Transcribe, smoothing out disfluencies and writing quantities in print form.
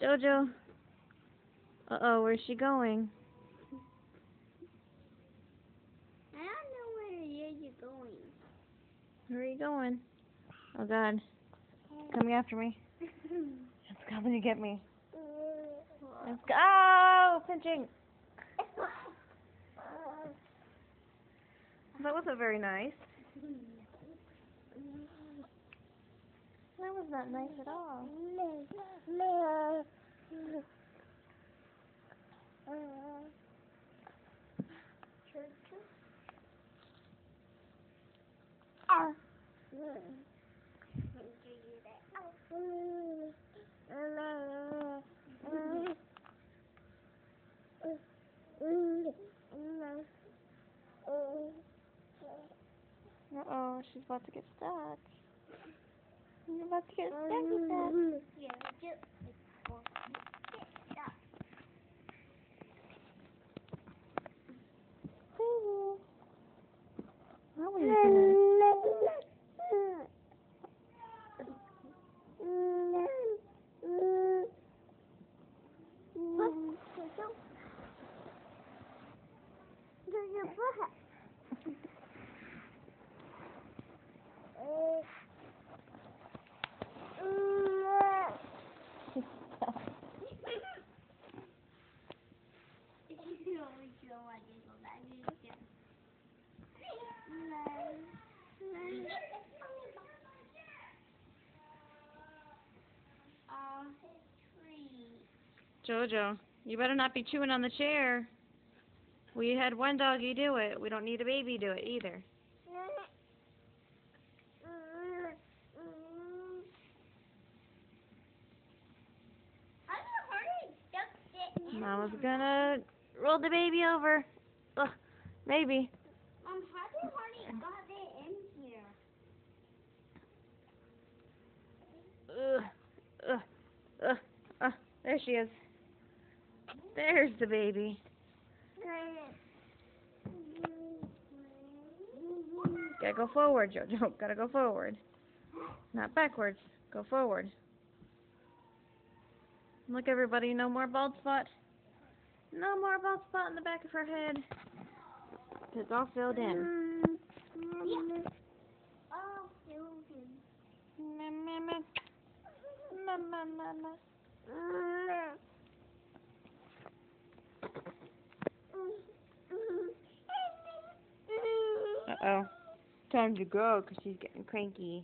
Jojo. Uh-oh, where's she going? I don't know where you're going. Where are you going? Oh, God. It's coming after me. It's coming to get me. Let's go. Oh, pinching. That wasn't very nice. That was not nice at all. Uh-oh, she's about to get stuck. You're about to get stuck with that. Yeah, just Baby. How are you your butt. Jojo, you better not be chewing on the chair. We had one doggy do it. We don't need a baby do it either. Mama's gonna roll the baby over. Ugh, maybe. Mom, how did Hardy got it in here? Ugh, ugh, ugh, there she is. There's the baby. Gotta go forward, Jojo. Gotta go forward. Not backwards. Go forward. Look, everybody, no more bald spot. No more bald spot in the back of her head. It's all filled in. Yeah. Oh, filled in. Uh-oh. Time to go because she's getting cranky.